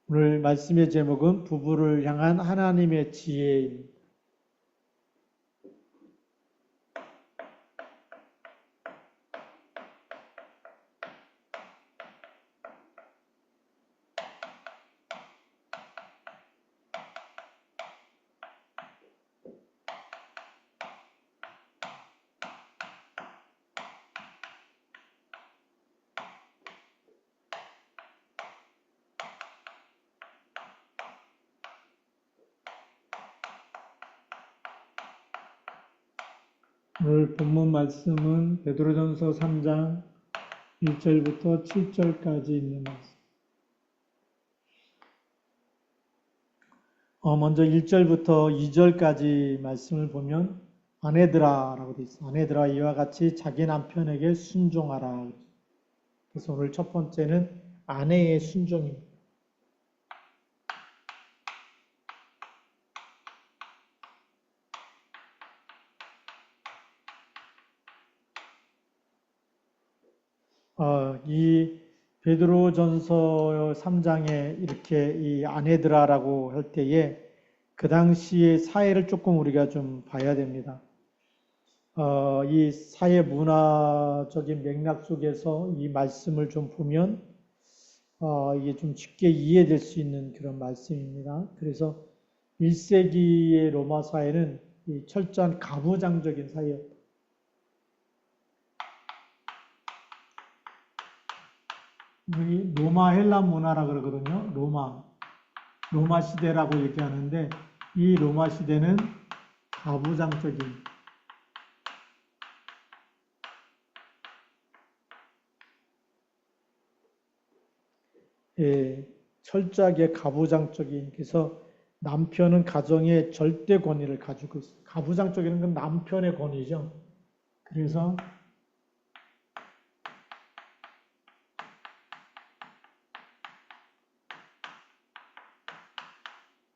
오늘 말씀의 제목은 부부를 향한 하나님의 지혜입니다. 오늘 본문 말씀은 베드로전서 3장 1절부터 7절까지 있는 말씀. 먼저 1절부터 2절까지 말씀을 보면 아내들아라고 되어 있어요. 아내들아 이와 같이 자기 남편에게 순종하라. 그래서 오늘 첫 번째는 아내의 순종입니다. 이 베드로전서 3장에 이렇게 이 아내들아라고 할 때에 그 당시의 사회를 조금 우리가 좀 봐야 됩니다. 이 사회 문화적인 맥락 속에서 이 말씀을 좀 보면 이게 좀 쉽게 이해될 수 있는 그런 말씀입니다. 그래서 1세기의 로마 사회는 이 철저한 가부장적인 사회였다. 우리 로마 헬라 문화라 그러거든요. 로마 시대라고 얘기하는데 이 로마 시대는 가부장적인 철저하게 가부장적인 그래서 남편은 가정의 절대 권위를 가지고 있어요. 가부장적인 건 남편의 권위죠. 그래서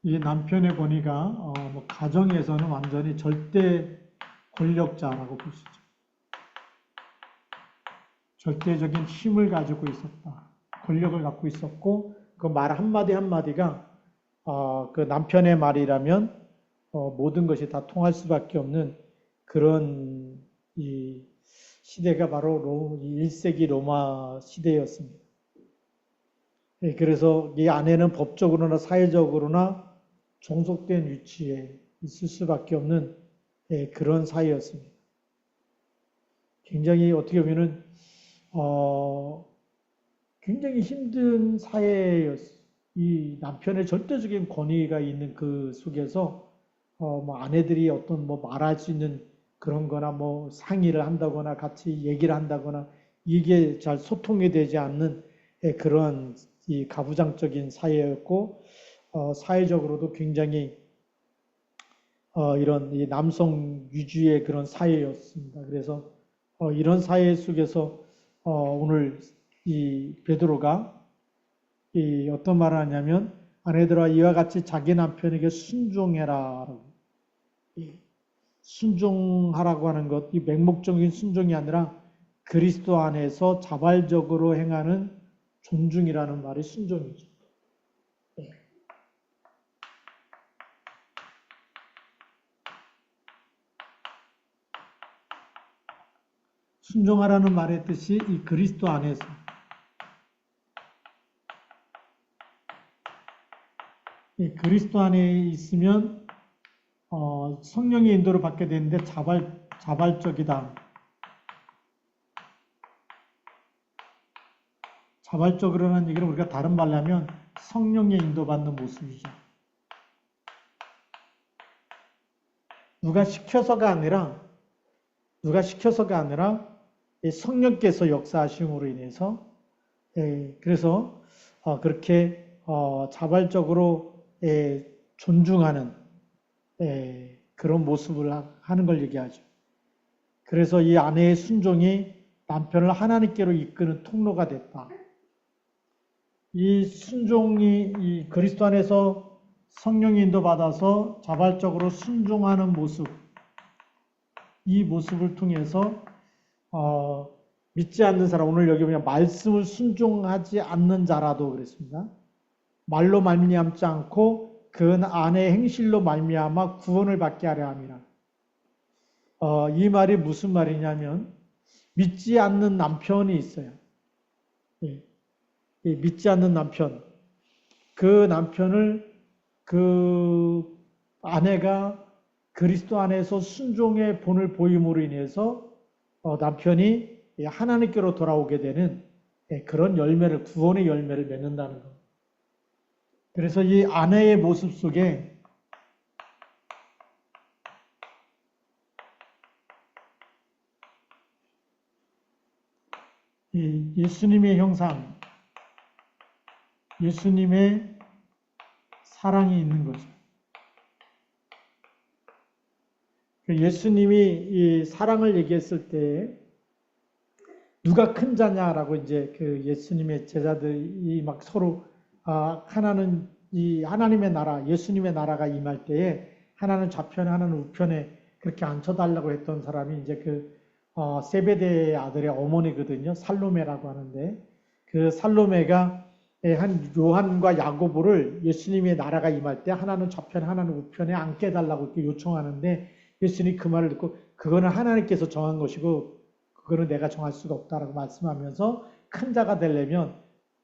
이 남편의 권위가 가정에서는 완전히 절대 권력자라고 볼 수 있죠. 절대적인 힘을 가지고 있었다. 권력을 갖고 있었고 그 말 한마디 한마디가 그 남편의 말이라면 모든 것이 다 통할 수밖에 없는 그런 이 시대가 바로 1세기 로마 시대였습니다. 그래서 이 아내는 법적으로나 사회적으로나 종속된 위치에 있을 수밖에 없는 그런 사회였습니다. 굉장히 어떻게 보면은 굉장히 힘든 사회였어요. 이 남편의 절대적인 권위가 있는 그 속에서 뭐 아내들이 어떤 뭐 말할 수 있는 그런 거나 뭐 상의를 한다거나 같이 얘기를 한다거나 이게 잘 소통이 되지 않는 그런 이 가부장적인 사회였고 사회적으로도 굉장히 이런 이 남성 위주의 그런 사회였습니다. 그래서 이런 사회 속에서 오늘 이 베드로가 이 어떤 말을 하냐면 아내들아 이와 같이 자기 남편에게 순종해라. 순종하라고 하는 것, 이 맹목적인 순종이 아니라 그리스도 안에서 자발적으로 행하는 존중이라는 말이 순종이죠. 순종하라는 말의 뜻이 이 그리스도 안에서 이 그리스도 안에 있으면 성령의 인도를 받게 되는데 자발적이다. 자발적으로라는 얘기를 우리가 다른 말로 하면 성령의 인도받는 모습이죠. 누가 시켜서가 아니라 성령께서 역사하심으로 인해서 그래서 그렇게 자발적으로 존중하는 그런 모습을 하는 걸 얘기하죠. 그래서 이 아내의 순종이 남편을 하나님께로 이끄는 통로가 됐다. 이 순종이 이 그리스도 안에서 성령의 인도받아서 자발적으로 순종하는 모습, 이 모습을 통해서 믿지 않는 사람, 오늘 여기 보면 말씀을 순종하지 않는 자라도 그랬습니다. 말로 말미암지 않고 그 아내의 행실로 말미암아 구원을 받게 하려 함이라. 이 말이 무슨 말이냐면 믿지 않는 남편이 있어요. 예, 믿지 않는 남편. 그 남편을 그 아내가 그리스도 안에서 순종의 본을 보임으로 인해서 남편이 하나님께로 돌아오게 되는 그런 열매를, 구원의 열매를 맺는다는 겁니다. 그래서 이 아내의 모습 속에 이 예수님의 형상, 예수님의 사랑이 있는 거죠. 예수님이 이 사랑을 얘기했을 때 누가 큰 자냐라고 이제 그 예수님의 제자들이 막 서로 하나는 이 하나님의 나라, 예수님의 나라가 임할 때에 하나는 좌편에 하나는 우편에 그렇게 앉혀달라고 했던 사람이 이제 그 세베대의 아들의 어머니거든요. 살로메라고 하는데 그 살로메가 한 요한과 야고보를 예수님의 나라가 임할 때 하나는 좌편 하나는 우편에 앉게 해달라고 이렇게 요청하는데 예수님이 그 말을 듣고 그거는 하나님께서 정한 것이고 그거는 내가 정할 수가 없다라고 말씀하면서 큰 자가 되려면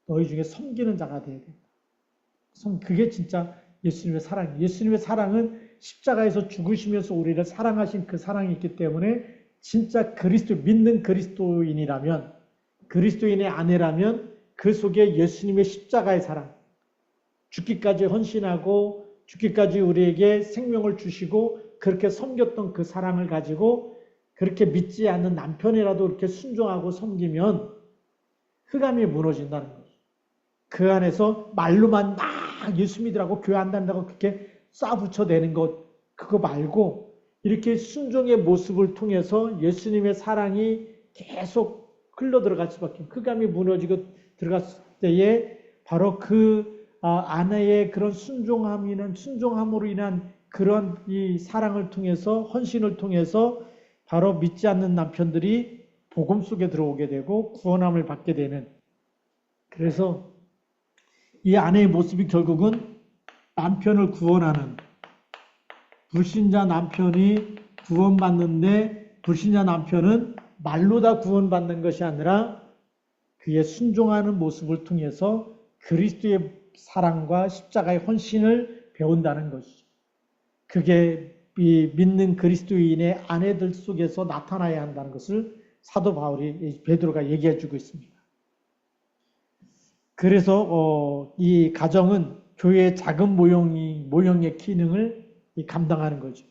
너희 중에 섬기는 자가 돼야 된다. 그게 진짜 예수님의 사랑이에요. 예수님의 사랑은 십자가에서 죽으시면서 우리를 사랑하신 그 사랑이 있기 때문에 진짜 믿는 그리스도인이라면 그리스도인의 아내라면 그 속에 예수님의 십자가의 사랑, 죽기까지 헌신하고 죽기까지 우리에게 생명을 주시고 그렇게 섬겼던 그 사랑을 가지고 그렇게 믿지 않는 남편이라도 그렇게 순종하고 섬기면 흑암이 무너진다는 거죠. 그 안에서 말로만 막 예수 믿으라고 교회 안 다닌다고 그렇게 쏴붙여대는 것 그거 말고 이렇게 순종의 모습을 통해서 예수님의 사랑이 계속 흘러들어갈 수밖에 흑암이 무너지고 들어갔을 때에 바로 그 아내의 그런 순종함으로 인한 그런 이 사랑을 통해서 헌신을 통해서 바로 믿지 않는 남편들이 복음 속에 들어오게 되고 구원함을 받게 되는 그래서 이 아내의 모습이 결국은 남편을 구원하는 불신자 남편이 구원받는데 불신자 남편은 말로 다 구원받는 것이 아니라 그의 순종하는 모습을 통해서 그리스도의 사랑과 십자가의 헌신을 배운다는 것이죠. 그게 이 믿는 그리스도인의 아내들 속에서 나타나야 한다는 것을 사도 바울이 베드로가 얘기해 주고 있습니다. 그래서 이 가정은 교회의 작은 모형의 기능을 감당하는 거죠.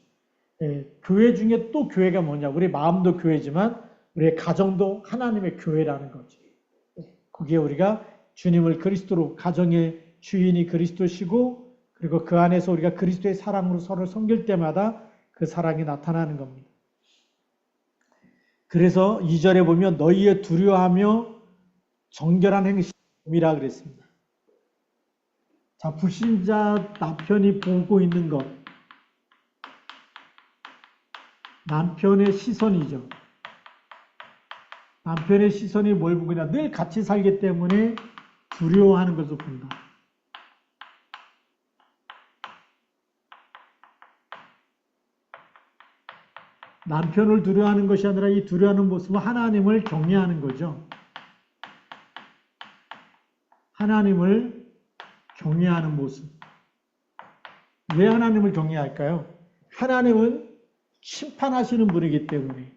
교회 중에 또 교회가 뭐냐? 우리 마음도 교회지만 우리의 가정도 하나님의 교회라는 거죠. 거기에 우리가 주님을 그리스도로 가정의 주인이 그리스도시고 그리고 그 안에서 우리가 그리스도의 사랑으로 서로 섬길 때마다 그 사랑이 나타나는 겁니다. 그래서 2절에 보면 너희의 두려워하며 정결한 행실이라 그랬습니다. 자, 불신자 남편이 보고 있는 것. 남편의 시선이죠. 남편의 시선이 뭘 보느냐. 늘 같이 살기 때문에 두려워하는 것을 본다. 남편을 두려워하는 것이 아니라 이 두려워하는 모습은 하나님을 경외하는 거죠. 하나님을 경외하는 모습. 왜 하나님을 경외할까요? 하나님은 심판하시는 분이기 때문에.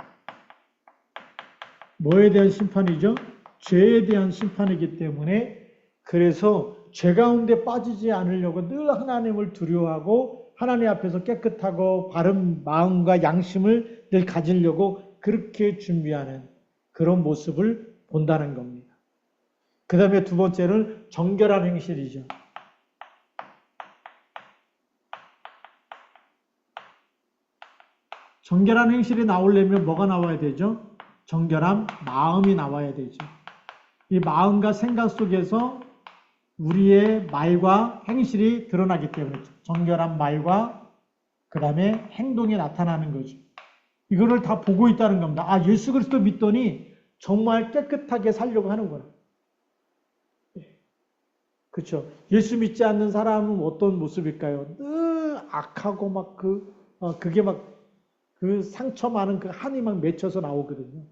뭐에 대한 심판이죠? 죄에 대한 심판이기 때문에 그래서 죄 가운데 빠지지 않으려고 늘 하나님을 두려워하고 하나님 앞에서 깨끗하고 바른 마음과 양심을 늘 가지려고 그렇게 준비하는 그런 모습을 본다는 겁니다. 그 다음에 두 번째는 정결한 행실이죠. 정결한 행실이 나오려면 뭐가 나와야 되죠? 정결한 마음이 나와야 되죠. 이 마음과 생각 속에서 우리의 말과 행실이 드러나기 때문에 정결한 말과 그 다음에 행동이 나타나는 거죠. 이거를 다 보고 있다는 겁니다. 아, 예수 그리스도 믿더니 정말 깨끗하게 살려고 하는구나. 그렇죠. 예수 믿지 않는 사람은 어떤 모습일까요? 늘 악하고 막 그게 막 그 상처 많은 그 한이 막 맺혀서 나오거든요.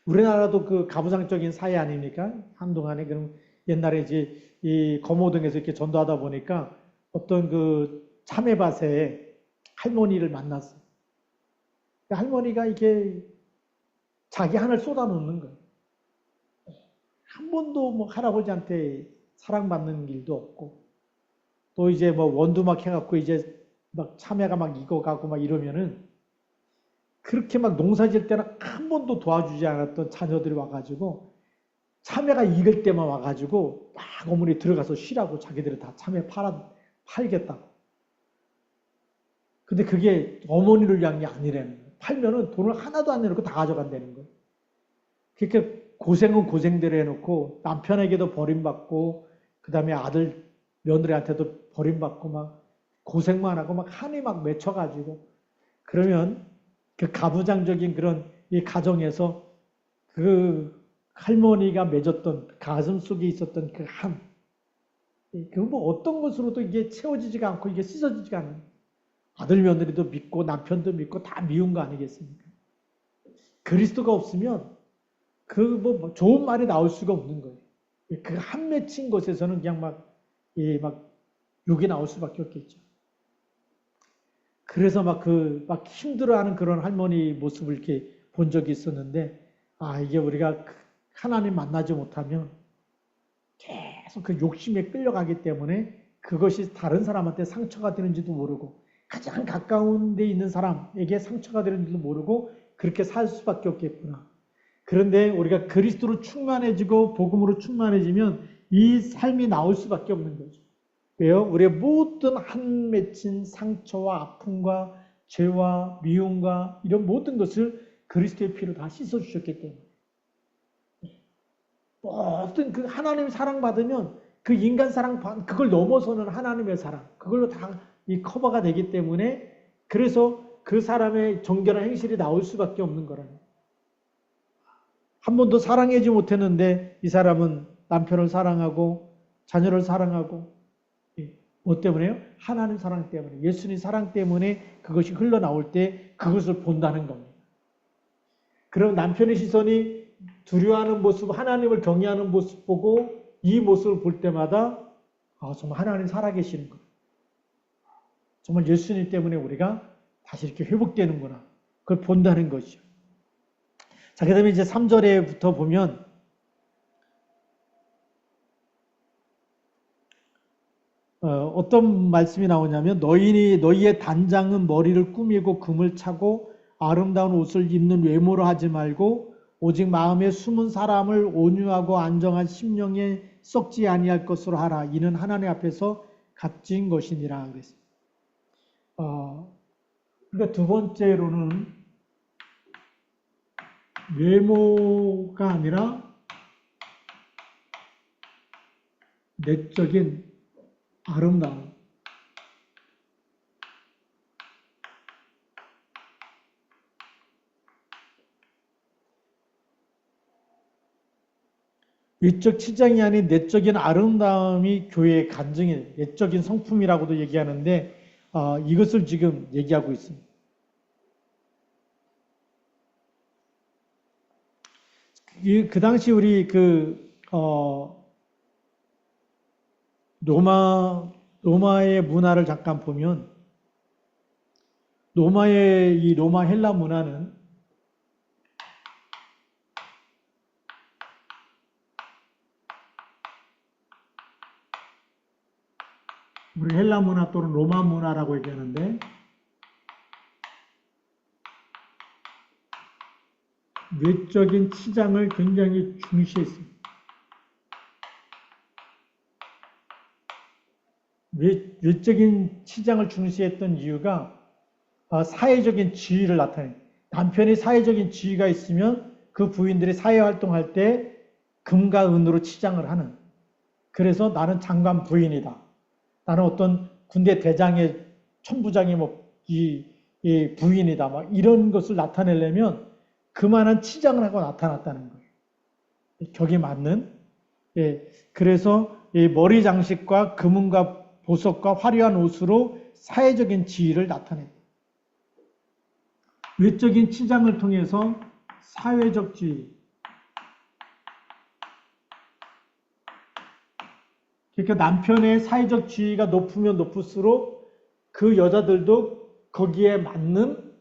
우리나라도 그 가부장적인 사회 아닙니까? 한동안에 그럼 옛날에 이제 이 검호동에서 이렇게 전도하다 보니까 어떤 그 참외밭에 할머니를 만났어요. 그 할머니가 이게 자기 한을 쏟아놓는 거예요. 한 번도 뭐 할아버지한테 사랑받는 일도 없고 또 이제 뭐 원두 막 해갖고 이제 막 참외가 막 익어가고 막 이러면은 그렇게 막 농사 질 때는 한 번도 도와주지 않았던 자녀들이 와가지고 참외가 익을 때만 와가지고 막 어머니 들어가서 쉬라고 자기들이 다 참외 팔겠다고. 근데 그게 어머니를 위한 게 아니라는 거예요. 팔면은 돈을 하나도 안 내놓고 다 가져간다는 거예요. 그러니까 고생은 고생대로 해놓고 남편에게도 버림받고 그 다음에 아들 며느리한테도 버림받고 막 고생만 하고 막 한이 막 맺혀가지고 그러면 그 가부장적인 그런 이 가정에서 그 할머니가 맺었던 가슴 속에 있었던 그 한, 그 뭐 어떤 것으로도 이게 채워지지가 않고 이게 씻어지지가 않아요. 아들 며느리도 믿고 남편도 믿고 다 미운 거 아니겠습니까? 그리스도가 없으면 그 뭐 좋은 말이 나올 수가 없는 거예요. 그 한 맺힌 것에서는 그냥 막 욕이 나올 수밖에 없겠죠. 그래서 막 힘들어하는 그런 할머니 모습을 이렇게 본 적이 있었는데, 아, 이게 우리가 하나님 만나지 못하면 계속 그 욕심에 끌려가기 때문에 그것이 다른 사람한테 상처가 되는지도 모르고, 가장 가까운 데 있는 사람에게 상처가 되는지도 모르고, 그렇게 살 수밖에 없겠구나. 그런데 우리가 그리스도로 충만해지고, 복음으로 충만해지면 이 삶이 나올 수밖에 없는 거죠. 왜요? 우리의 모든 한 맺힌 상처와 아픔과 죄와 미움과 이런 모든 것을 그리스도의 피로 다 씻어주셨기 때문에. 모든 그 하나님의 사랑받으면 그 인간 사랑, 그걸 넘어서는 하나님의 사랑, 그걸로 다 이 커버가 되기 때문에 그래서 그 사람의 정결한 행실이 나올 수밖에 없는 거라는. 한 번도 사랑하지 못했는데 이 사람은 남편을 사랑하고 자녀를 사랑하고 뭐 때문에요? 하나님 사랑 때문에, 예수님 사랑 때문에 그것이 흘러나올 때 그것을 본다는 겁니다. 그럼 남편의 시선이 두려워하는 모습, 하나님을 경외하는 모습 보고 이 모습을 볼 때마다 아, 정말 하나님 살아계시는 거예요. 정말 예수님 때문에 우리가 다시 이렇게 회복되는구나. 그걸 본다는 것이죠. 자, 그 다음에 이제 3절에부터 보면 어떤 말씀이 나오냐면 너희의 단장은 머리를 꾸미고 금을 차고 아름다운 옷을 입는 외모로 하지 말고 오직 마음에 숨은 사람을 온유하고 안정한 심령에 썩지 아니할 것으로 하라. 이는 하나님 앞에서 값진 것이니라 그랬습니다. 그러니까 두 번째로는 외모가 아니라 내적인 아름다움. 외적 치장이 아닌 내적인 아름다움이 교회의 간증이 내적인 성품이라고도 얘기하는데 이것을 지금 얘기하고 있습니다. 그 당시 우리 로마의 문화를 잠깐 보면 로마 헬라 문화는 우리 헬라 문화 또는 로마 문화라고 얘기하는데 외적인 치장을 굉장히 중시했습니다. 외적인 치장을 중시했던 이유가 사회적인 지위를 나타내요. 남편이 사회적인 지위가 있으면 그 부인들이 사회활동할 때 금과 은으로 치장을 하는. 그래서 나는 장관 부인이다. 나는 어떤 군대 대장의 천부장의 이 부인이다. 막 이런 것을 나타내려면 그만한 치장을 하고 나타났다는 거예요. 격에 맞는. 예, 그래서 이 머리 장식과 금은과 보석과 화려한 옷으로 사회적인 지위를 나타냅니다. 외적인 치장을 통해서 사회적 지위. 그러니까 남편의 사회적 지위가 높으면 높을수록 그 여자들도 거기에 맞는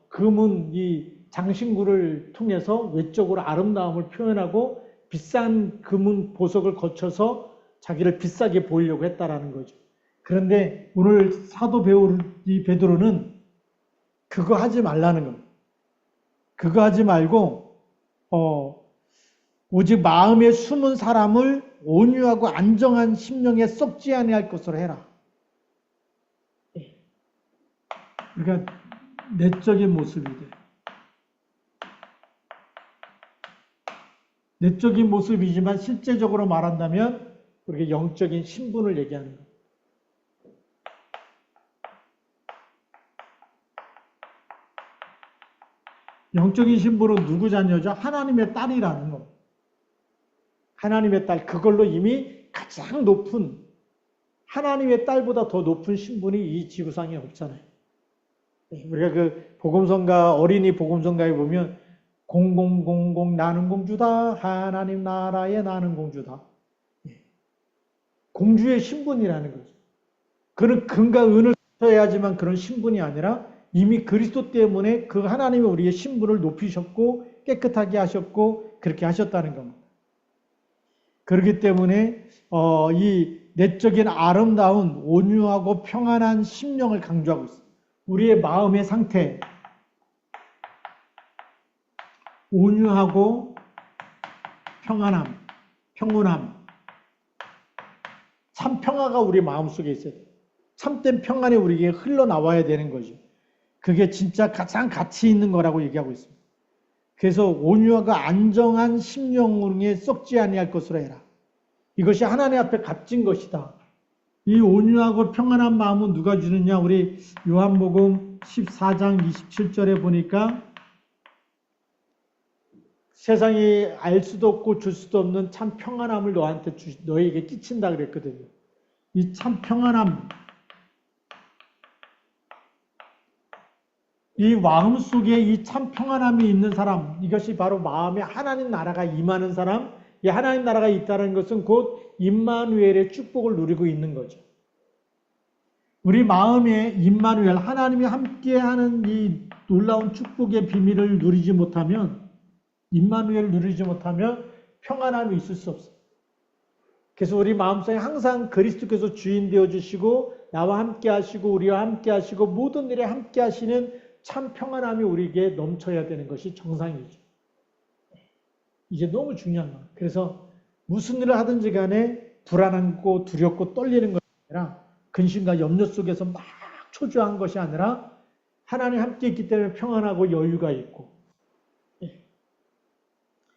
금은 이 장신구를 통해서 외적으로 아름다움을 표현하고 비싼 금은 보석을 거쳐서 자기를 비싸게 보이려고 했다라는 거죠. 그런데 오늘 사도 베드로는 그거 하지 말라는 겁니다. 그거 하지 말고 오직 마음에 숨은 사람을 온유하고 안정한 심령에 썩지 아니할 것으로 해라. 그러니까 내적인 모습이 돼. 내적인 모습이지만 실제적으로 말한다면 우리가 영적인 신분을 얘기하는 거예요. 영적인 신분은 누구 자녀죠? 하나님의 딸이라는 거. 하나님의 딸, 그걸로 이미 가장 높은, 하나님의 딸보다 더 높은 신분이 이 지구상에 없잖아요. 우리가 그 복음성가, 어린이 복음성가에 보면 0000 나는 공주다, 하나님 나라의 나는 공주다. 공주의 신분이라는 거죠. 그는 금과 은을 써야지만 그런 신분이 아니라 이미 그리스도 때문에 그 하나님이 우리의 신분을 높이셨고 깨끗하게 하셨고 그렇게 하셨다는 겁니다. 그렇기 때문에 이 내적인 아름다운 온유하고 평안한 심령을 강조하고 있습니다. 우리의 마음의 상태, 온유하고 평안함, 평온함, 참 평화가 우리 마음속에 있어요. 참된 평안이 우리에게 흘러나와야 되는 거죠. 그게 진짜 가장 가치 있는 거라고 얘기하고 있습니다. 그래서 온유하고 안정한 심령에 썩지 아니할 것으로 해라. 이것이 하나님 앞에 값진 것이다. 이 온유하고 평안한 마음은 누가 주느냐? 우리 요한복음 14장 27절에 보니까 세상이 알 수도 없고 줄 수도 없는 참 평안함을 너에게 끼친다 그랬거든요. 이 참 평안함, 이 마음 속에 이 참 평안함이 있는 사람, 이것이 바로 마음에 하나님 나라가 임하는 사람, 이 하나님 나라가 있다는 것은 곧 임마누엘의 축복을 누리고 있는 거죠. 우리 마음에 임마누엘, 하나님이 함께하는 이 놀라운 축복의 비밀을 누리지 못하면, 임마누엘을 누리지 못하면 평안함이 있을 수 없어요. 그래서 우리 마음속에 항상 그리스도께서 주인 되어주시고 나와 함께 하시고 우리와 함께 하시고 모든 일에 함께 하시는 참 평안함이 우리에게 넘쳐야 되는 것이 정상이죠. 이게 너무 중요한 거예요. 그래서 무슨 일을 하든지 간에 불안하고 두렵고 떨리는 것이 아니라 근심과 염려 속에서 막 초조한 것이 아니라 하나님 함께 있기 때문에 평안하고 여유가 있고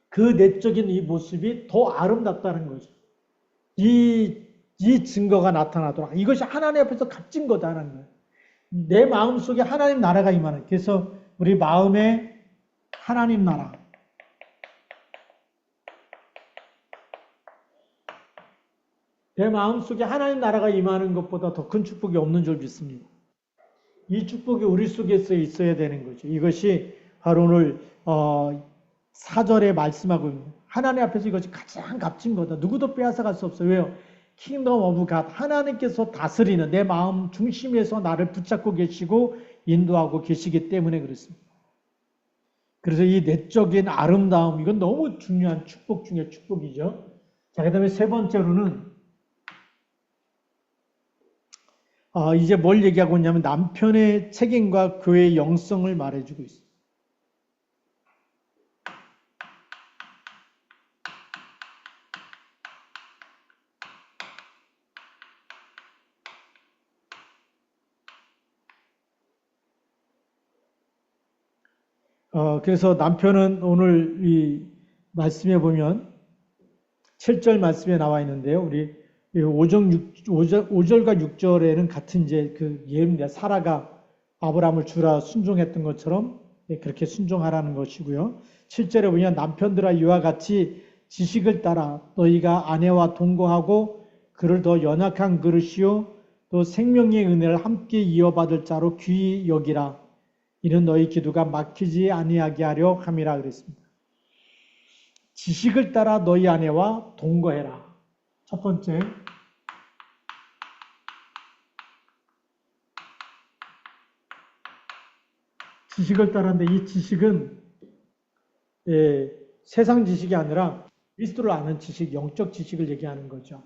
그 내적인 이 모습이 더 아름답다는 거죠. 이 증거가 나타나도록 이것이 하나님 앞에서 값진 거다라는 거예요. 내 마음속에 하나님 나라가 임하는, 그래서 우리 마음에 하나님 나라, 내 마음속에 하나님 나라가 임하는 것보다 더 큰 축복이 없는 줄 믿습니다. 이 축복이 우리 속에서 있어야 되는 거죠. 이것이 바로 오늘 4절에 말씀하고 있는 하나님 앞에서 이것이 가장 값진 거다. 누구도 빼앗아갈 수 없어요. 왜요? 킹덤 오브 갓, 하나님께서 다스리는 내 마음 중심에서 나를 붙잡고 계시고 인도하고 계시기 때문에 그렇습니다. 그래서 이 내적인 아름다움, 이건 너무 중요한 축복 중에 축복이죠. 자, 그 다음에 세 번째로는 이제 뭘 얘기하고 있냐면 남편의 책임과 교회의 영성을 말해주고 있습니다. 그래서 남편은 오늘 이 말씀에 보면 7절 말씀에 나와 있는데요. 우리 5절과 6절에는 같은 이제 그 예입니다. 사라가 아브라함을 주라 순종했던 것처럼 그렇게 순종하라는 것이고요. 7절에 보면 남편들아 이와 같이 지식을 따라 너희가 아내와 동거하고 그를 더 연약한 그릇이요 또 생명의 은혜를 함께 이어받을 자로 귀히 여기라. 이는 너희 기도가 막히지 아니하게 하려 함이라 그랬습니다. 지식을 따라 너희 아내와 동거해라. 첫 번째, 지식을 따라는데 이 지식은 세상 지식이 아니라 그리스도를 아는 지식, 영적 지식을 얘기하는 거죠.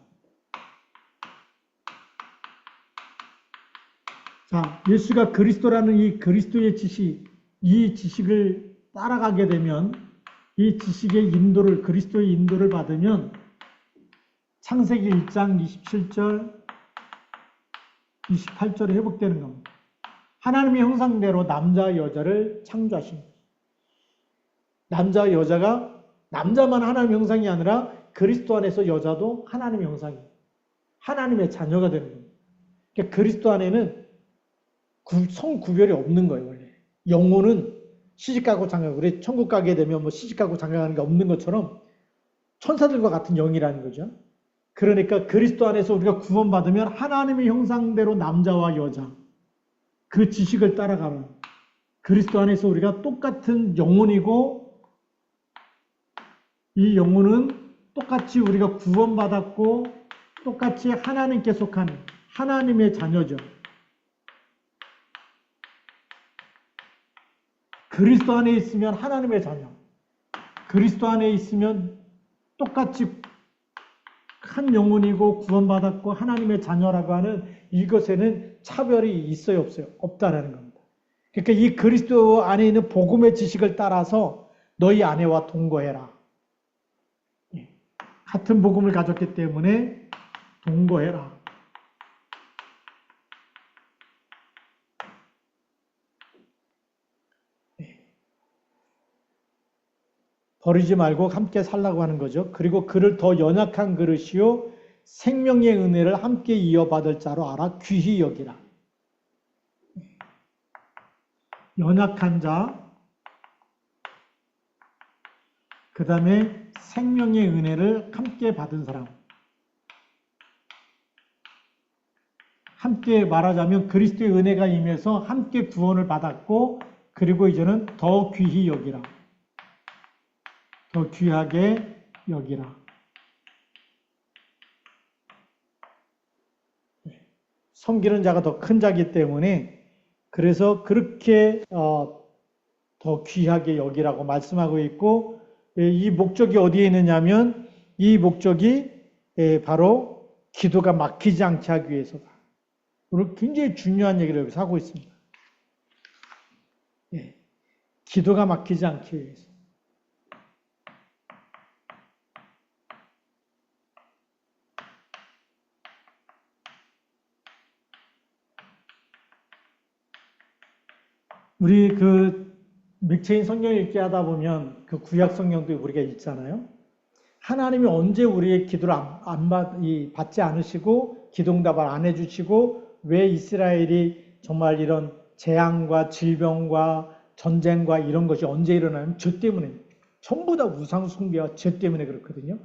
자, 예수가 그리스도라는 이 그리스도의 지식, 이 지식을 따라가게 되면 이 지식의 인도를, 그리스도의 인도를 받으면 창세기 1장 27절, 28절에 회복되는 겁니다. 하나님의 형상대로 남자와 여자를 창조하신 거죠. 남자와 여자가 남자만 하나님의 형상이 아니라 그리스도 안에서 여자도 하나님의 형상이에요. 하나님의 자녀가 되는 겁니다. 그러니까 그리스도 안에는 성구별이 없는 거예요, 원래. 영혼은 시집가고 장가가고, 우리 천국 가게 되면 뭐 시집가고 장가가는 게 없는 것처럼 천사들과 같은 영이라는 거죠. 그러니까 그리스도 안에서 우리가 구원받으면 하나님의 형상대로 남자와 여자, 그 지식을 따라가면 그리스도 안에서 우리가 똑같은 영혼이고 이 영혼은 똑같이 우리가 구원받았고 똑같이 하나님께 속하는 하나님의 자녀죠. 그리스도 안에 있으면 하나님의 자녀, 그리스도 안에 있으면 똑같이 한 영혼이고 구원받았고 하나님의 자녀라고 하는 이것에는 차별이 있어요, 없어요? 없다라는 겁니다. 그러니까 이 그리스도 안에 있는 복음의 지식을 따라서 너희 아내와 동거해라. 같은 복음을 가졌기 때문에 동거해라. 버리지 말고 함께 살라고 하는 거죠. 그리고 그를 더 연약한 그릇이요 생명의 은혜를 함께 이어받을 자로 알아 귀히 여기라. 연약한 자, 그 다음에 생명의 은혜를 함께 받은 사람. 함께 말하자면 그리스도의 은혜가 임해서 함께 구원을 받았고 그리고 이제는 더 귀히 여기라. 더 귀하게 여기라. 섬기는 자가 더 큰 자이기 때문에 그래서 그렇게 더 귀하게 여기라고 말씀하고 있고 이 목적이 어디에 있느냐면 이 목적이 바로 기도가 막히지 않게 하기 위해서다. 오늘 굉장히 중요한 얘기를 여기서 하고 있습니다. 기도가 막히지 않기 위해서. 우리 그 맥체인 성경 읽기 하다 보면 그 구약 성경도 우리가 읽잖아요. 하나님이 언제 우리의 기도를 받지 않으시고 기도응답을 안 해주시고 왜 이스라엘이 정말 이런 재앙과 질병과 전쟁과 이런 것이 언제 일어나면 죄 때문에 전부 다 우상 숭배와 죄 때문에 그렇거든요.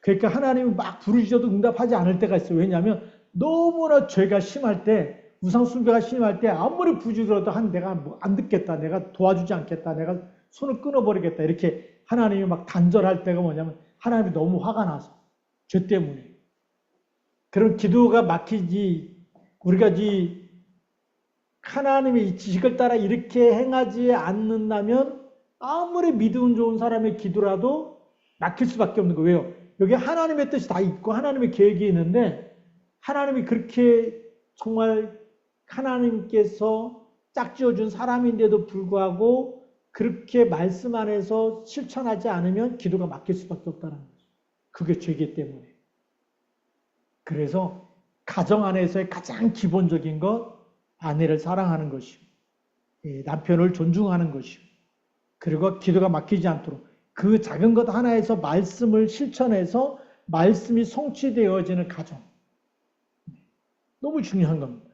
그러니까 하나님이 막 부르셔도 응답하지 않을 때가 있어요. 왜냐하면 너무나 죄가 심할 때 우상 숭배가 심할 때 아무리 부지런해도 내가 뭐 안 듣겠다, 내가 도와주지 않겠다, 내가 손을 끊어버리겠다 이렇게 하나님이 막 단절할 때가 뭐냐면 하나님이 너무 화가 나서 죄 때문에. 그럼 기도가 막히지 우리가 이 하나님의 이 지식을 따라 이렇게 행하지 않는다면 아무리 믿음 좋은 사람의 기도라도 막힐 수밖에 없는 거예요. 왜요? 여기 하나님의 뜻이 다 있고 하나님의 계획이 있는데 하나님이 그렇게 정말 하나님께서 짝지어준 사람인데도 불구하고 그렇게 말씀 안에서 실천하지 않으면 기도가 막힐 수밖에 없다는 거죠. 그게 죄이기 때문에. 그래서 가정 안에서의 가장 기본적인 것 아내를 사랑하는 것이고 남편을 존중하는 것이고 그리고 기도가 막히지 않도록 그 작은 것 하나에서 말씀을 실천해서 말씀이 성취되어지는 가정. 너무 중요한 겁니다.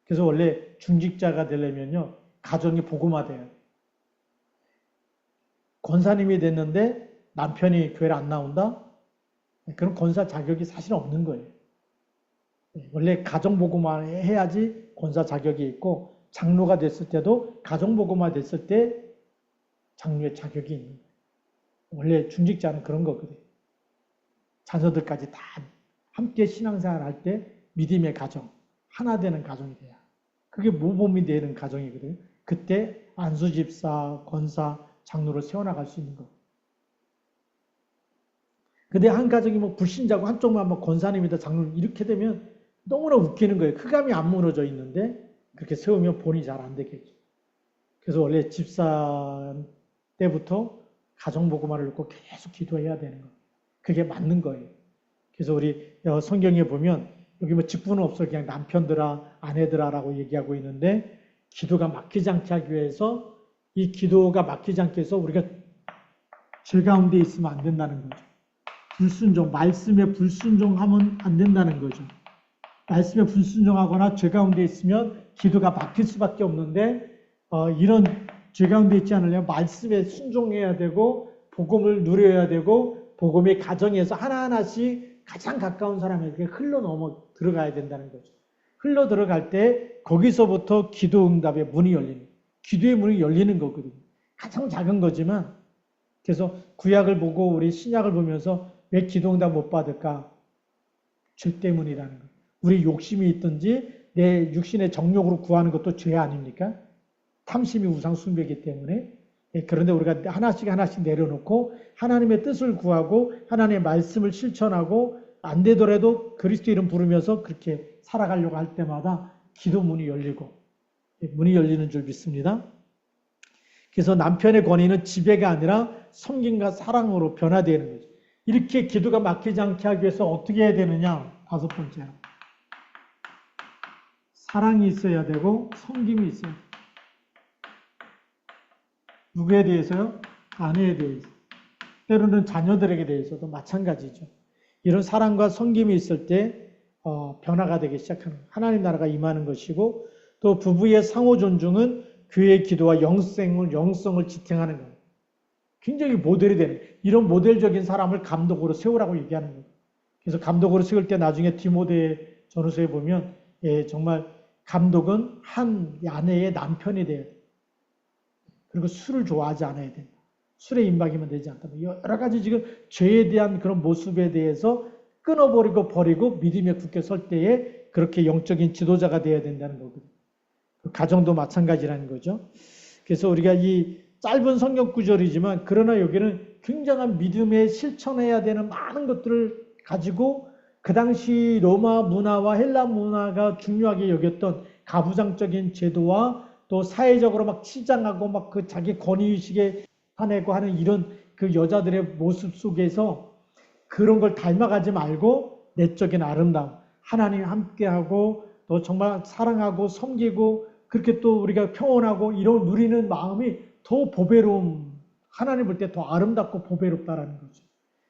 그래서 원래 중직자가 되려면요 가정이 복음화돼요. 권사님이 됐는데 남편이 교회를 안 나온다? 그런 권사 자격이 사실 없는 거예요. 원래 가정보고만 해야지 권사 자격이 있고, 장로가 됐을 때도 가정보고만 됐을 때 장로의 자격이 있는 거예요. 원래 중직자는 그런 거거든요. 자녀들까지 다 함께 신앙생활 할 때 믿음의 가정, 하나 되는 가정이 돼야. 그게 모범이 되는 가정이거든요. 그때 안수집사, 권사, 장로를 세워나갈 수 있는 거. 근데 한 가정이 뭐 불신자고 한쪽만 뭐 권사님이다, 장로 이렇게 되면 너무나 웃기는 거예요. 흑암이 안 무너져 있는데 그렇게 세우면 본이 잘 안 되겠죠. 그래서 원래 집사 때부터 가정보고만을 놓고 계속 기도해야 되는 거예요. 그게 맞는 거예요. 그래서 우리 성경에 보면 여기 뭐 직분은 없어 그냥 남편들아 아내들아라고 얘기하고 있는데 기도가 막히지 않게 하기 위해서 이 기도가 막히지 않게 해서 우리가 죄 가운데 있으면 안 된다는 거죠. 불순종, 말씀에 불순종하면 안 된다는 거죠. 말씀에 불순종하거나 죄 가운데 있으면 기도가 막힐 수밖에 없는데 이런 죄 가운데 있지 않으려면 말씀에 순종해야 되고 복음을 누려야 되고 복음의 가정에서 하나하나씩 가장 가까운 사람에게 흘러 넘어 들어가야 된다는 거죠. 흘러 들어갈 때 거기서부터 기도 응답의 문이 열리는, 기도의 문이 열리는 거거든요. 가장 작은 거지만 그래서 구약을 보고 우리 신약을 보면서 왜 기도 응답 못 받을까? 죄 때문이라는 거예요. 우리 욕심이 있든지 내 육신의 정욕으로 구하는 것도 죄 아닙니까? 탐심이 우상 숭배이기 때문에. 그런데 우리가 하나씩 하나씩 내려놓고 하나님의 뜻을 구하고 하나님의 말씀을 실천하고 안 되더라도 그리스도 이름 부르면서 그렇게 살아가려고 할 때마다 기도 문이 열리고 문이 열리는 줄 믿습니다. 그래서 남편의 권위는 지배가 아니라 섬김과 사랑으로 변화되는 거죠. 이렇게 기도가 막히지 않게 하기 위해서 어떻게 해야 되느냐? 5번째로. 사랑이 있어야 되고 섬김이 있어야 돼요. 누구에 대해서요? 아내에 대해서. 때로는 자녀들에게 대해서도 마찬가지죠. 이런 사랑과 섬김이 있을 때 변화가 되기 시작하는 거예요. 하나님 나라가 임하는 것이고 또 부부의 상호 존중은 교회의 기도와 영성을 지탱하는 거예요. 굉장히 모델이 되는 거예요. 이런 모델적인 사람을 감독으로 세우라고 얘기하는 거예요. 그래서 감독으로 세울 때 나중에 디모데 전후서에 보면 정말 감독은 한 아내의 남편이 돼야 돼요. 그리고 술을 좋아하지 않아야 된다. 술에 임박이면 되지 않다. 여러 가지 지금 죄에 대한 그런 모습에 대해서 끊어버리고 버리고 믿음에 굳게 설 때에 그렇게 영적인 지도자가 되어야 된다는 거거든요. 가정도 마찬가지라는 거죠. 그래서 우리가 이 짧은 성경 구절이지만 그러나 여기는 굉장한 믿음에 실천해야 되는 많은 것들을 가지고 그 당시 로마 문화와 헬라 문화가 중요하게 여겼던 가부장적인 제도와 또 사회적으로 막 치장하고 막 그 자기 권위의식에 화내고 하는 이런 그 여자들의 모습 속에서 그런 걸 닮아가지 말고 내적인 아름다움, 하나님 함께하고 또 정말 사랑하고 섬기고 그렇게 또 우리가 평온하고 이런 누리는 마음이 더 보배로움, 하나님 볼 때 더 아름답고 보배롭다라는 거죠.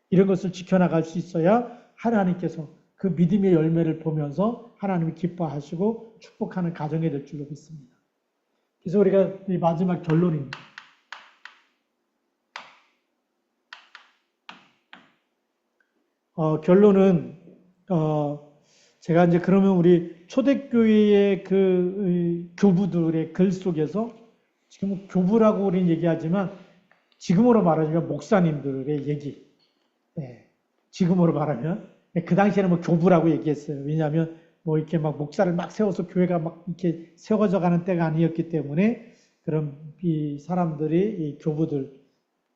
이런 것을 지켜나갈 수 있어야 하나님께서 그 믿음의 열매를 보면서 하나님이 기뻐하시고 축복하는 가정이 될 줄로 믿습니다. 그래서 우리가 이 마지막 결론입니다. 결론은 제가 이제 그러면 우리 초대교회의 그 교부들의 글 속에서 지금 교부라고 우리는 얘기하지만 지금으로 말하자면 목사님들의 얘기. 지금으로 말하면 그 당시에는 뭐 교부라고 얘기했어요. 왜냐하면 뭐 이렇게 막 목사를 막 세워서 교회가 막 이렇게 세워져 가는 때가 아니었기 때문에 그런 이 사람들이 이 교부들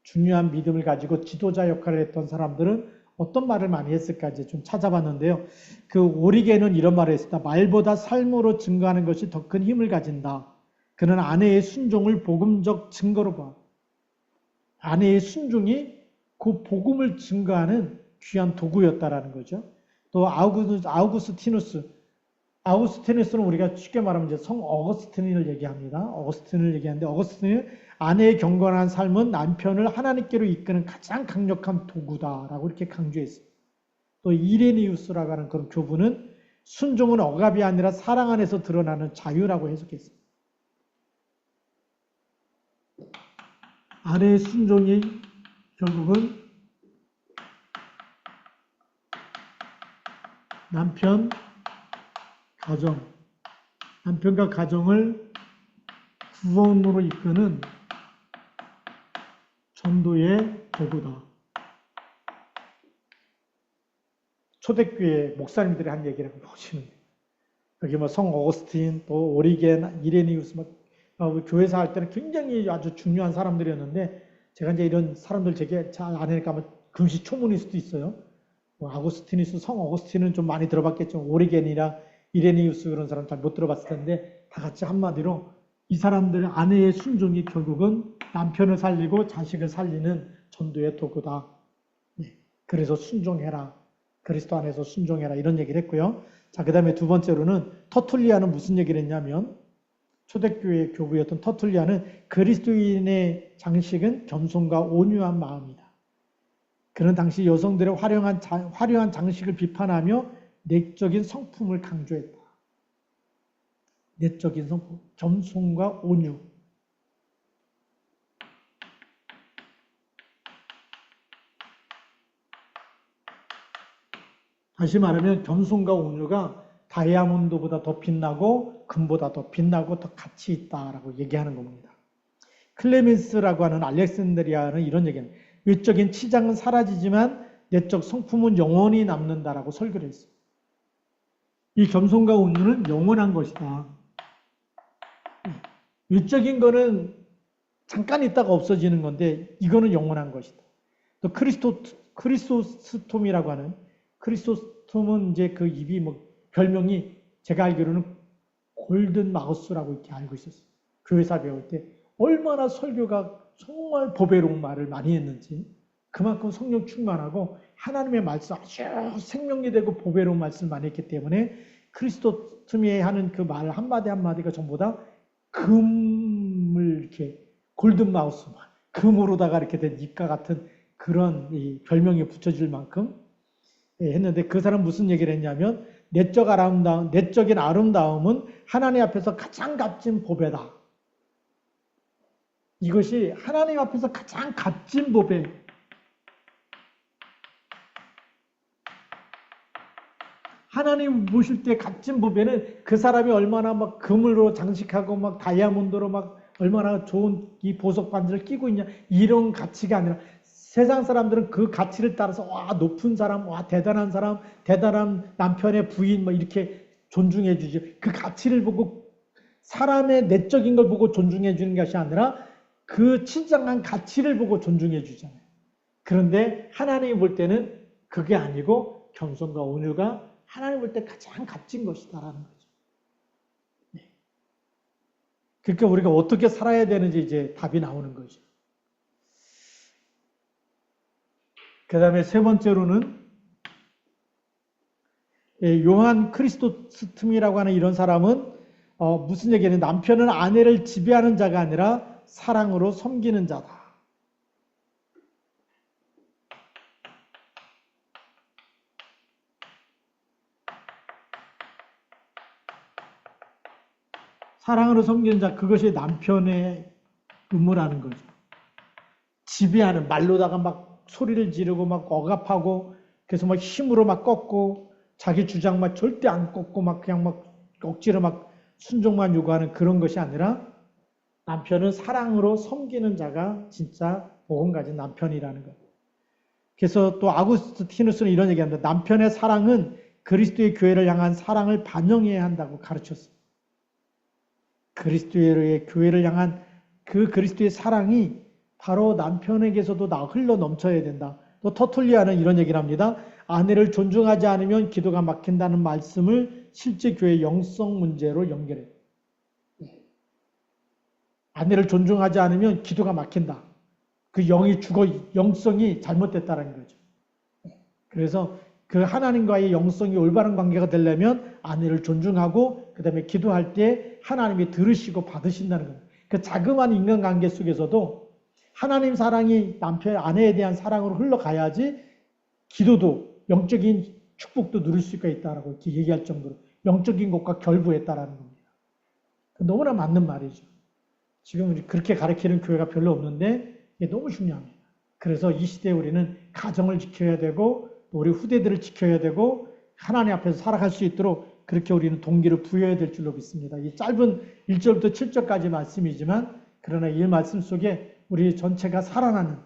중요한 믿음을 가지고 지도자 역할을 했던 사람들은 어떤 말을 많이 했을까 이제 좀 찾아봤는데요. 그 오리게는 이런 말을 했습니다. 말보다 삶으로 증거하는 것이 더 큰 힘을 가진다. 그는 아내의 순종을 복음적 증거로 봐. 아내의 순종이 그 복음을 증거하는 귀한 도구였다라는 거죠. 또 아우구스티누스는 우리가 쉽게 말하면 이제 성 어거스틴을 얘기합니다. 어거스틴을 얘기하는데 어거스틴은 아내의 경건한 삶은 남편을 하나님께로 이끄는 가장 강력한 도구다라고 이렇게 강조했어요. 또 이레니우스라고 하는 그런 교부는 순종은 억압이 아니라 사랑 안에서 드러나는 자유라고 해석했어요. 아내의 순종이 결국은 남편, 가정, 남편과 가정을 구원으로 이끄는 전도의 도구다. 초대교회 목사님들이 한 얘기라고 보시면 돼요. 여기 뭐 성 어거스틴, 또 오리겐, 이레니우스, 교회사 할 때는 굉장히 아주 중요한 사람들이었는데, 제가 이제 이런 사람들 제게 잘 아니니까 아마 금시초문일 수도 있어요. 뭐 아구스티누스, 성 어거스틴은 좀 많이 들어봤겠죠. 오리겐이나 이레니우스 그런 사람 잘 못 들어봤을 텐데, 다 같이 한마디로 이 사람들의 아내의 순종이 결국은 남편을 살리고 자식을 살리는 전도의 도구다. 네. 그래서 순종해라. 그리스도 안에서 순종해라. 이런 얘기를 했고요. 자, 그 다음에 두 번째로는 터툴리아는 무슨 얘기를 했냐면, 초대교회 교부였던 터툴리아는 그리스도인의 장식은 겸손과 온유한 마음이다. 그는 당시 여성들의 화려한 장식을 비판하며 내적인 성품을 강조했다. 내적인 성품, 겸손과 온유. 다시 말하면 겸손과 온유가 다이아몬드보다 더 빛나고 금보다 더 빛나고 더 가치 있다라고 얘기하는 겁니다. 클레멘스라고 하는 알렉산드리아는 이런 얘기합니다. 외적인 치장은 사라지지만 내적 성품은 영원히 남는다라고 설교를 했어요. 이 겸손과 온유는 영원한 것이다. 외적인 거는 잠깐 있다가 없어지는 건데 이거는 영원한 것이다. 또 크리소스톰이라고 하는, 크리소스톰은 이제 그 입이 별명이 제가 알기로는 골든 마우스라고 이렇게 알고 있었어요. 교회사 배울 때 얼마나 설교가 정말 보배로운 말을 많이 했는지, 그만큼 성령 충만하고 하나님의 말씀 아주 생명이 되고 보배로운 말씀을 많이 했기 때문에 크리스토스톰이 하는 그 말 한마디 한마디가 전부 다 금을 이렇게 골든 마우스, 금으로다가 이렇게 된 입과 같은 그런 별명이 붙여질 만큼 했는데, 그 사람 무슨 얘기를 했냐면 내적인 아름다움은 하나님 앞에서 가장 값진 보배다. 이것이 하나님 앞에서 가장 값진 보배. 하나님 보실 때 값진 보배는 그 사람이 얼마나 막 금으로 장식하고 막 다이아몬드로 막 얼마나 좋은 이 보석 반지를 끼고 있냐, 이런 가치가 아니라, 세상 사람들은 그 가치를 따라서 와 높은 사람, 와 대단한 사람, 대단한 남편의 부인 뭐 이렇게 존중해 주죠. 그 가치를 보고, 사람의 내적인 걸 보고 존중해 주는 것이 아니라 그 진정한 가치를 보고 존중해 주잖아요. 그런데 하나님이 볼 때는 그게 아니고 겸손과 온유가 하나님 볼 때 가장 값진 것이다라는 거죠. 네. 그러니까 우리가 어떻게 살아야 되는지 이제 답이 나오는 거죠. 그 다음에 세 번째로는 요한 크리스토스톰이라고 하는 이런 사람은 무슨 얘기냐면, 남편은 아내를 지배하는 자가 아니라 사랑으로 섬기는 자다. 사랑으로 섬기는 자, 그것이 남편의 의무라는 거죠. 지배하는, 말로다가 막 소리를 지르고 막 억압하고, 그래서 막 힘으로 막 꺾고, 자기 주장 막 절대 안 꺾고 막 그냥 막 억지로 막 순종만 요구하는 그런 것이 아니라, 남편은 사랑으로 섬기는 자가 진짜 복음 가진 남편이라는 거예요. 그래서 또 아구스티누스는 이런 얘기합니다. 남편의 사랑은 그리스도의 교회를 향한 사랑을 반영해야 한다고 가르쳤어요. 그리스도의 교회를 향한 그 그리스도의 사랑이 바로 남편에게서도 흘러 넘쳐야 된다. 또 터툴리아는 이런 얘기를 합니다. 아내를 존중하지 않으면 기도가 막힌다는 말씀을 실제 교회의 영성 문제로 연결해요. 아내를 존중하지 않으면 기도가 막힌다. 그 영이 죽어, 영성이 잘못됐다는 거죠. 그래서 그 하나님과의 영성이 올바른 관계가 되려면 아내를 존중하고, 그 다음에 기도할 때 하나님이 들으시고 받으신다는 거예요. 그 자그마한 인간관계 속에서도 하나님 사랑이 남편, 아내에 대한 사랑으로 흘러가야지 기도도, 영적인 축복도 누릴 수가 있다라고 이렇게 얘기할 정도로 영적인 것과 결부했다라는 겁니다. 너무나 맞는 말이죠. 지금 그렇게 가르치는 교회가 별로 없는데 이게 너무 중요합니다. 그래서 이 시대에 우리는 가정을 지켜야 되고, 우리 후대들을 지켜야 되고, 하나님 앞에서 살아갈 수 있도록 그렇게 우리는 동기를 부여해야 될 줄로 믿습니다. 이 짧은 1절부터 7절까지 말씀이지만 그러나 이 말씀 속에 우리 전체가 살아나는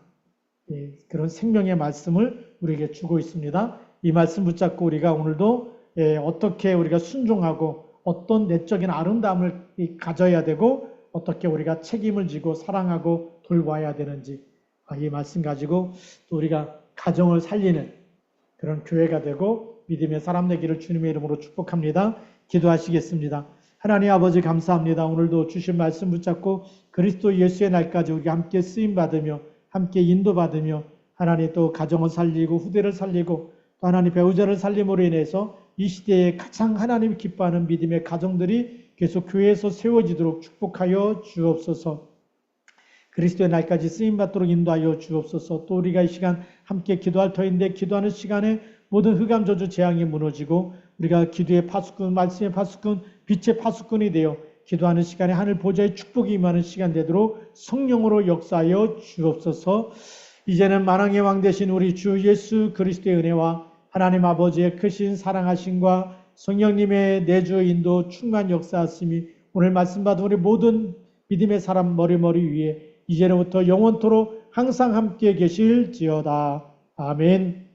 그런 생명의 말씀을 우리에게 주고 있습니다. 이 말씀 붙잡고 우리가 오늘도 어떻게 우리가 순종하고 어떤 내적인 아름다움을 가져야 되고 어떻게 우리가 책임을 지고 사랑하고 돌봐야 되는지 이 말씀 가지고 또 우리가 가정을 살리는 그런 교회가 되고 믿음의 사람 되기를 주님의 이름으로 축복합니다. 기도하시겠습니다. 하나님 아버지 감사합니다. 오늘도 주신 말씀 붙잡고 그리스도 예수의 날까지 우리가 함께 쓰임받으며 함께 인도받으며 하나님 또 가정을 살리고 후대를 살리고 또 하나님 배우자를 살림으로 인해서 이 시대에 가장 하나님 기뻐하는 믿음의 가정들이 계속 교회에서 세워지도록 축복하여 주옵소서. 그리스도의 날까지 쓰임받도록 인도하여 주옵소서. 또 우리가 이 시간 함께 기도할 터인데 기도하는 시간에 모든 흑암 저주 재앙이 무너지고 우리가 기도의 파수꾼, 말씀의 파수꾼, 빛의 파수꾼이 되어 기도하는 시간에 하늘 보좌의 축복이 임하는 시간 되도록 성령으로 역사하여 주옵소서. 이제는 만왕의 왕 되신 우리 주 예수 그리스도의 은혜와 하나님 아버지의 크신 사랑하심과 성령님의 내주 인도 충만 역사하심이 오늘 말씀 받은 우리 모든 믿음의 사람 머리머리 위에 이제로부터 영원토록 항상 함께 계실지어다. 아멘.